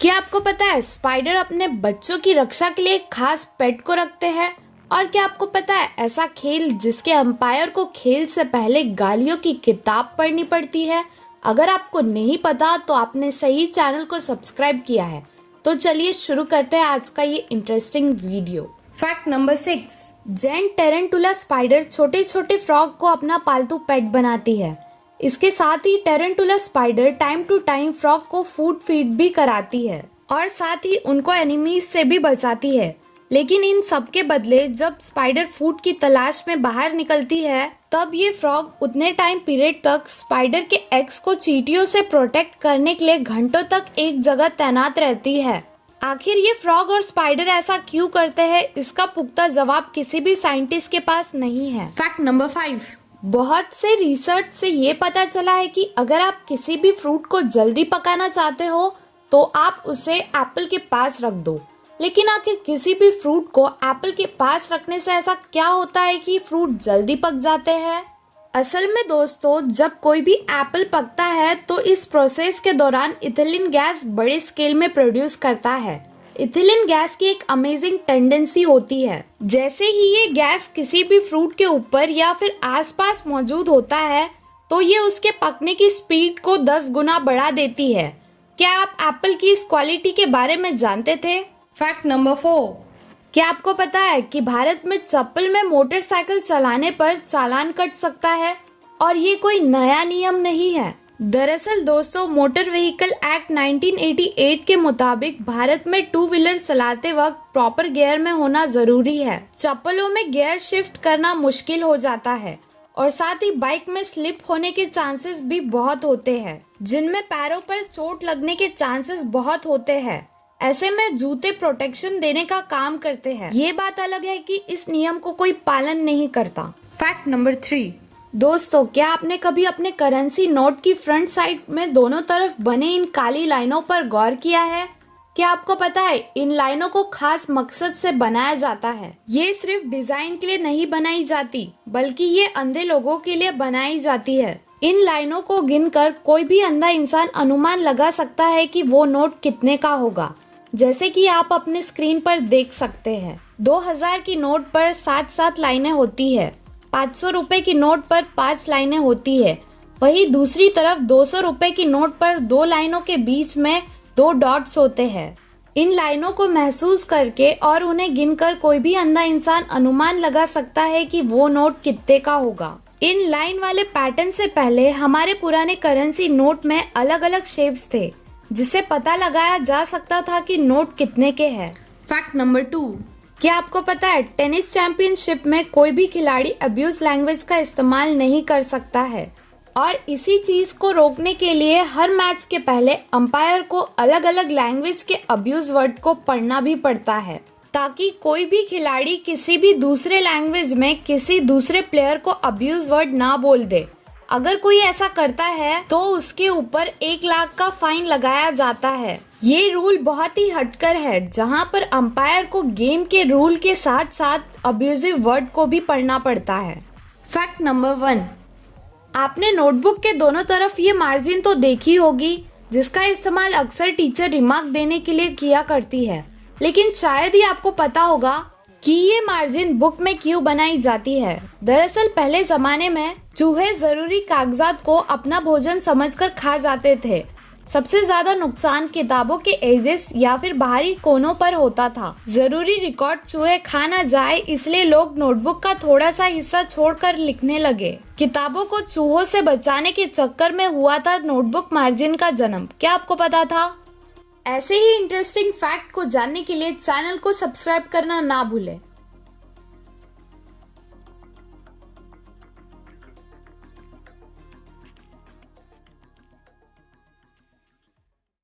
क्या आपको पता है स्पाइडर अपने बच्चों की रक्षा के लिए एक खास पेट को रखते हैं? और क्या आपको पता है ऐसा खेल जिसके अंपायर को खेल से पहले गालियों की किताब पढ़नी पड़ती है? अगर आपको नहीं पता तो आपने सही चैनल को सब्सक्राइब किया है। तो चलिए शुरू करते हैं आज का ये interesting video. Fact number 6, giant tarantula spider छोटे छोटे फ्रॉग को अपना पालतू पेट बनाती है। इसके साथ ही tarantula spider time to time frog को फूड फीड भी कराती है और साथ ही उनको एनिमीज से भी बचाती है। लेकिन इन सब के बदले जब स्पाइडर फूड की तलाश में बाहर निकलती है तब ये फ्रॉग उतने टाइम पीरियड तक स्पाइडर के एग्स को चींटियों से प्रोटेक्ट करने के लिए घंटों तक एक जगह तैनात रहती है। आखिर ये फ्रॉग और स्पाइडर ऐसा क्यों करते हैं, इसका पुख्ता जवाब किसी भी साइंटिस्ट के पास नहीं है। फैक्ट नंबर 5, बहुत से रिसर्च से ये पता चला है कि अगर आप किसी भी फ्रूट को जल्दी पकाना चाहते हो तो आप उसे एप्पल के पास रख दो। लेकिन आखिर किसी भी फ्रूट को एप्पल के पास रखने से ऐसा क्या होता है कि फ्रूट जल्दी पक जाते हैं? असल में दोस्तों, जब कोई भी एप्पल पकता है तो इस प्रोसेस के दौरान इथिलीन गैस बड़े स्केल में प्रोड्यूस करता है। इथिलीन गैस की एक अमेजिंग टेंडेंसी होती है, जैसे ही ये गैस किसी भी फ्रूट के ऊपर या फिर आसपास मौजूद होता है तो ये उसके पकने की स्पीड को 10 गुना बढ़ा देती है। क्या आप एप्पल की इस क्वालिटी के बारे में जानते थे? फैक्ट नंबर 4, क्या आपको पता है कि भारत में चप्पल में मोटरसाइकिल चलाने पर चालान कट सकता है? और ये कोई नया नियम नहीं है। दरअसल दोस्तों, मोटर व्हीकल एक्ट 1988 के मुताबिक भारत में टू व्हीलर चलाते वक्त प्रॉपर गियर में होना जरूरी है। चप्पलों में गियर शिफ्ट करना मुश्किल हो जाता है और साथ ही बाइक में स्लिप होने के चांसेस भी बहुत होते हैं, जिनमें पैरों पर चोट लगने के चांसेस बहुत होते हैं। ऐसे में जूते प्रोटेक्शन देने का काम करते हैं। ये बात अलग है कि इस नियम को कोई पालन नहीं करता। फैक्ट नंबर 3, दोस्तों, क्या आपने कभी अपने करेंसी नोट की फ्रंट साइड में दोनों तरफ बने इन काली लाइनों पर गौर किया है? क्या आपको पता है इन लाइनों को खास मकसद से बनाया जाता है। ये सिर्फ डिजाइन के लिए नहीं बनाई जाती, बल्कि ये अंधे लोगों के लिए बनाई जाती है। इन लाइनों को गिनकर कोई भी अंधा इंसान अनुमान लगा सकता है कि वो नोट कितने का होगा, जैसे कि आप अपने स्क्रीन पर देख सकते हैं। 2000 की नोट पर 7 लाइनें होती है, 500 रुपए की नोट पर 5 लाइनें होती है। वहीं दूसरी तरफ 200 रुपए की नोट पर 2 लाइनों के बीच में 2 डॉट्स होते हैं। इन लाइनों को महसूस करके और उन्हें गिनकर कोई भी अंधा इंसान अनुमान लगा सकता है कि वो नोट कितने का होगा। इन लाइन वाले पैटर्न से पहले हमारे पुराने करेंसी नोट में अलग अलग शेप्स थे, जिसे पता लगाया जा सकता था कि नोट कितने के हैं। फैक्ट नंबर 2, क्या आपको पता है टेनिस चैंपियनशिप में कोई भी खिलाड़ी अब्यूज लैंग्वेज का इस्तेमाल नहीं कर सकता है और इसी चीज को रोकने के लिए हर मैच के पहले अंपायर को अलग अलग लैंग्वेज के अब्यूज वर्ड को पढ़ना भी पड़ता है, ताकि कोई भी खिलाड़ी किसी भी दूसरे लैंग्वेज में किसी दूसरे प्लेयर को अब्यूज वर्ड ना बोल दे। अगर कोई ऐसा करता है तो उसके ऊपर 1 लाख का फाइन लगाया जाता है। ये रूल बहुत ही हटकर है, जहां पर अंपायर को गेम के रूल के साथ साथ अब्यूजिव वर्ड को भी पढ़ना पड़ता है। फैक्ट नंबर 1, आपने नोटबुक के दोनों तरफ ये मार्जिन तो देखी होगी, जिसका इस्तेमाल अक्सर टीचर रिमार्क देने के लिए किया करती है। लेकिन शायद ही आपको पता होगा कि ये मार्जिन बुक में क्यों बनाई जाती है। दरअसल पहले जमाने में चूहे जरूरी कागजात को अपना भोजन समझकर खा जाते थे। सबसे ज्यादा नुकसान किताबों के एजेस या फिर बाहरी कोनों पर होता था। जरूरी रिकॉर्ड चूहे खा ना जाए, इसलिए लोग नोटबुक का थोड़ा सा हिस्सा छोड़कर लिखने लगे। किताबों को चूहों से बचाने के चक्कर में हुआ था नोटबुक मार्जिन का जन्म। क्या आपको पता था? ऐसे ही इंटरेस्टिंग फैक्ट को जानने के लिए चैनल को सब्सक्राइब करना ना भूलें।